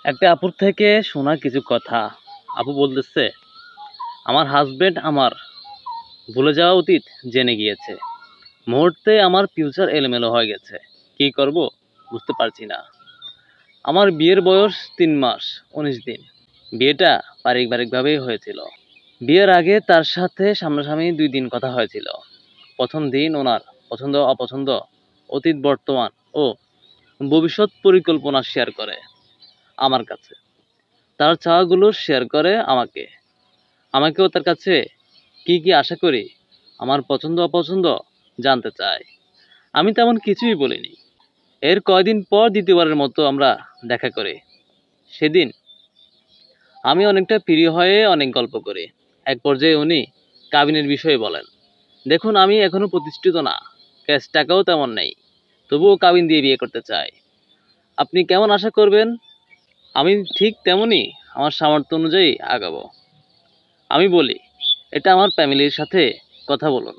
একটা আপুর থেকে শোনা কিছু কথা। আপু বলতেছে, আমার হাজবেন্ড আমার ভুলে যাওয়া উচিত জেনে গিয়েছে। মুহূর্তে আমার ফিউচার এলোমেলো হয়ে গেছে। কি করব বুঝতে পারছি না। আমার বিয়ের বয়স ৩ মাস ১৯ দিন। বিয়েটা পারিবারিকভাবেই হয়েছিল। বিয়ের আগে তার সাথে সামনাসামনি ২ দিন কথা হয়েছিল। প্রথম দিন ওনার পছন্দ অপছন্দ, অতীত বর্তমান ও ভবিষ্যৎ পরিকল্পনা শেয়ার করে আমার কাছে। তার চাওয়াগুলো শেয়ার করে আমাকে। আমাকেও তার কাছে কি কি আশা করি, আমার পছন্দ অপছন্দ জানতে চায়। আমি তেমন কিছুই বলিনি। এর কয়দিন পর দ্বিতীয়বারের মতো আমরা দেখা করি। সেদিন আমি অনেকটা প্রিয় হয়ে অনেক গল্প করি। এক পর্যায়ে উনি কাবিনের বিষয়ে বলেন, দেখুন আমি এখনো প্রতিষ্ঠিত না, ক্যাশ টাকাও তেমন নেই, তবুও কাবিন দিয়ে বিয়ে করতে চাই। আপনি কেমন আশা করবেন আমি ঠিক তেমনই আমার সামর্থ্য অনুযায়ী আগাবো। আমি বলি, এটা আমার ফ্যামিলির সাথে কথা বলুন।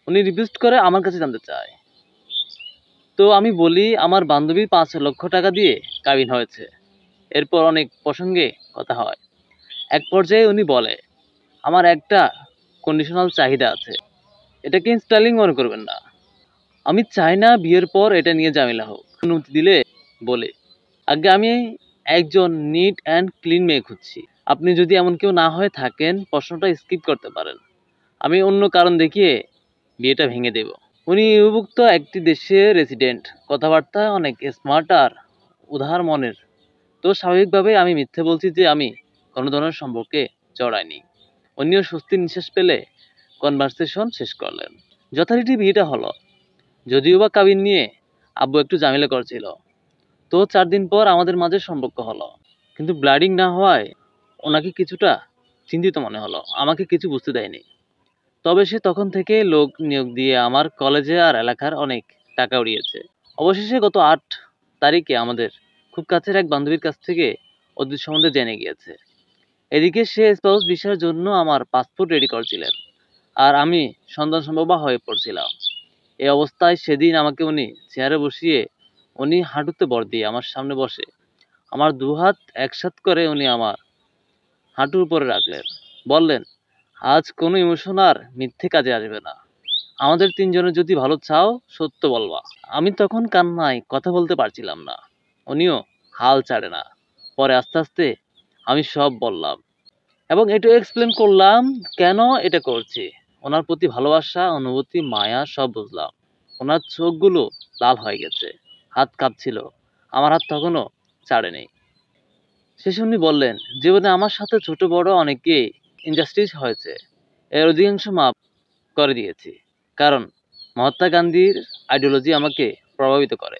উনি রিকোয়েস্ট করে আমার কাছে জানতে চায়। তো আমি বলি আমার বান্ধবীর ৫ লক্ষ টাকা দিয়ে কাবিন হয়েছে। এরপর অনেক প্রসঙ্গে কথা হয়। এক পর্যায়ে উনি বলে, আমার একটা কন্ডিশনাল চাহিদা আছে, এটাকে ইনস্টলিং মনে করবেন না। আমি চাই না বিয়ের পর এটা নিয়ে ঝামেলা হোক। অনুমতি দিলে বলে, আগে আমি একজন নিট অ্যান্ড ক্লিন মেয়ে খুঁজছি। আপনি যদি এমন কেউ না হয়ে থাকেন প্রশ্নটা স্কিপ করতে পারেন। আমি অন্য কারণ দেখিয়ে বিয়েটা ভেঙে দেব। উনি বিভক্ত একটি দেশে রেসিডেন্ট, কথাবার্তা অনেক স্মার্ট আর উদার মনের। তো স্বাভাবিকভাবে আমি মিথ্যে বলছি যে আমি কোনো ধরনের সম্পর্কে জড়াইনি। উনিও স্বস্তির নিঃশ্বাস পেলে কনভারসেশন শেষ করলেন। যথারীতি বিয়েটা হলো। যদিও বা কাবিন নিয়ে আব্বু একটু ঝামেলা করছিল। তো ৪ দিন পর আমাদের মাঝে সম্পর্ক হলো। কিন্তু ব্লাডিং না হওয়ায় ওনাকে কিছুটা চিন্তিত মনে হলো। আমাকে কিছু বুঝতে দেয়নি। তবে সে তখন থেকে লোক নিয়োগ দিয়ে আমার কলেজে আর এলাকার অনেক টাকা উড়িয়েছে। অবশেষে গত ৮ তারিখে আমাদের খুব কাছের এক বান্ধবীর কাছ থেকে অতীত সম্বন্ধে জেনে গিয়েছে। এদিকে সে স্পাউস ভিসার জন্য আমার পাসপোর্ট রেডি করছিলেন, আর আমি সন্তান সম্ভবা হয়ে পড়ছিলাম। এই অবস্থায় সেদিন আমাকে উনি চেয়ারে বসিয়ে উনি হাঁটুতে ভর দিয়ে আমার সামনে বসে আমার দুহাত একসাথ করে উনি আমার হাঁটুর উপরে রাখলেন। বললেন, আজ কোনো ইমোশন আর মিথ্যে কাজে আসবে না। আমাদের তিনজনের যদি ভালো চাও সত্য বলবা। আমি তখন কান্নায় কথা বলতে পারছিলাম না। উনিও হাল ছাড়ে না। পরে আস্তে আস্তে আমি সব বললাম এবং এটাও এক্সপ্লেন করলাম কেন এটা করছি। ওনার প্রতি ভালোবাসা, অনুভূতি, মায়া সব বুঝলাম। ওনার চোখগুলো লাল হয়ে গেছে, হাত কাঁপছিল। আমার হাত তখনও ছাড়েনি। শেষে উনি বললেন, জীবনে আমার সাথে ছোট বড় অনেকেই ইনজাস্টিস হয়েছে, এর অধিকাংশ মাফ করে দিয়েছি। কারণ মহাত্মা গান্ধীর আইডিওলজি আমাকে প্রভাবিত করে।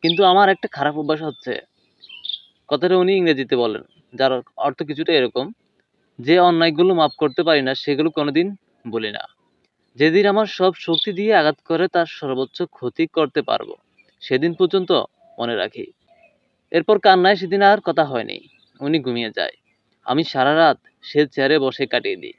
কিন্তু আমার একটা খারাপ অভ্যাস হচ্ছে, কথাটা উনি ইংরেজিতে বলেন, যার অর্থ কিছুটা এরকম, যে অন্যায়গুলো মাফ করতে পারি না সেগুলো কোনোদিন বলি না। যেদিন আমার সব শক্তি দিয়ে আঘাত করে তার সর্বোচ্চ ক্ষতি করতে পারবো সেদিন পর্যন্ত মনে রাখি। এরপর কান্নায় সেদিন আর কথা হয়নি। উনি ঘুমিয়ে যায়। আমি সারা রাত সে চেয়ারে বসে কাটিয়ে দিই।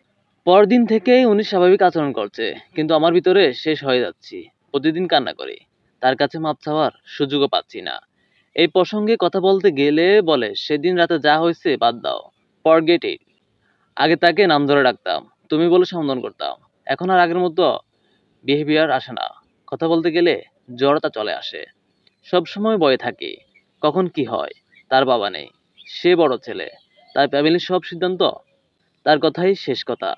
পরদিন থেকেই উনি স্বাভাবিক আচরণ করছে, কিন্তু আমার ভিতরে শেষ হয়ে যাচ্ছি। প্রতিদিন কান্না করি, তার কাছে মাপ চাওয়ার সুযোগও পাচ্ছি না। এই প্রসঙ্গে কথা বলতে গেলে বলে, সেদিন রাতে যা হয়েছে বাদ দাও, ফরগেট ইট। আগে তাকে নাম ধরে ডাকতাম, তুমি বলে সম্বোধন করতাম। এখন আর আগের মতো বিহেভিয়ার আসে না। কথা বলতে গেলে জড়তা চলে আসে। সব সময় ভয়ে থাকি, কখন কি হয়। তার বাবা নেই, সে বড় ছেলে, তার ফ্যামিলির সব সিদ্ধান্ত তার কথাই শেষ কথা।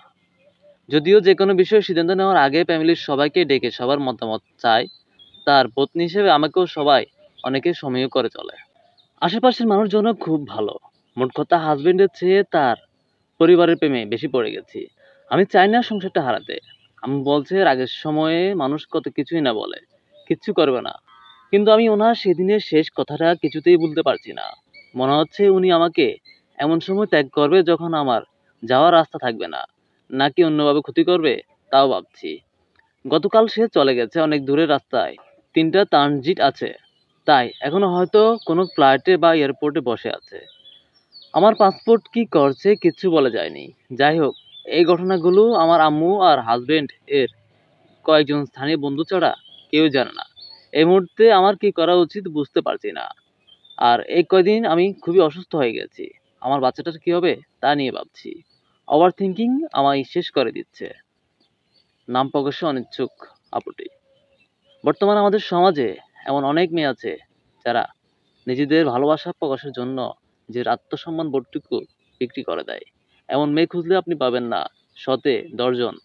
যদিও যে কোনো বিষয়ে সিদ্ধান্ত নেওয়ার আগে ফ্যামিলির সবাইকে ডেকে সবার মতামত চায়। তার পত্নী হিসেবে আমাকেও সবাই অনেকে সমীহ করে চলে। আশেপাশের মানুষজন খুব ভালো। মোট কথা হাজবেন্ডের চেয়ে তার পরিবারের প্রেমে বেশি পড়ে গেছি। আমি চাই না সংসারটা হারাতে। আমি বলছে এর আগের সময়ে মানুষ কত কিছুই না বলে, কিচ্ছু করবে না। কিন্তু আমি ওনার সেদিনের শেষ কথাটা কিছুতেই বলতে পারছি না। মনে হচ্ছে উনি আমাকে এমন সময় ত্যাগ করবে যখন আমার যাওয়ার রাস্তা থাকবে না, নাকি অন্যভাবে ক্ষতি করবে তাও ভাবছি। গতকাল সে চলে গেছে অনেক দূরের রাস্তায়। ৩টা ট্রানজিট আছে, তাই এখনো হয়তো কোনো ফ্লাইটে বা এয়ারপোর্টে বসে আছে। আমার পাসপোর্ট কি করছে কিচ্ছু বলা যায়নি। যাই হোক, এই ঘটনাগুলো আমার আম্মু আর হাজবেন্ড এর কয়েকজন স্থানীয় বন্ধু ছাড়া কেউ জানে না। এই মুহূর্তে আমার কি করা উচিত বুঝতে পারছি না। আর এই কয়দিন আমি খুবই অসুস্থ হয়ে গেছি। আমার বাচ্চাটার কি হবে তা নিয়ে ভাবছি। ওভার থিংকিং আমায় শেষ করে দিচ্ছে। নাম প্রকাশে অনিচ্ছুক আপুটি। বর্তমানে আমাদের সমাজে এমন অনেক মেয়ে আছে যারা নিজেদের ভালোবাসা প্রকাশের জন্য যে আত্মসম্মান বোধটুকু বিক্রি করে দেয়। এমন মেয়ে খুঁজলে আপনি পাবেন না শতে ১০ জন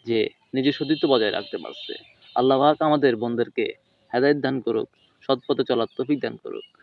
যে নিজের সতীত্ব বজায় রাখতে পারছে। আল্লাহ পাক আমাদের বোনদেরকে হেদায়েত দান করুক, সৎ পথে চলার তৌফিক দান করুক।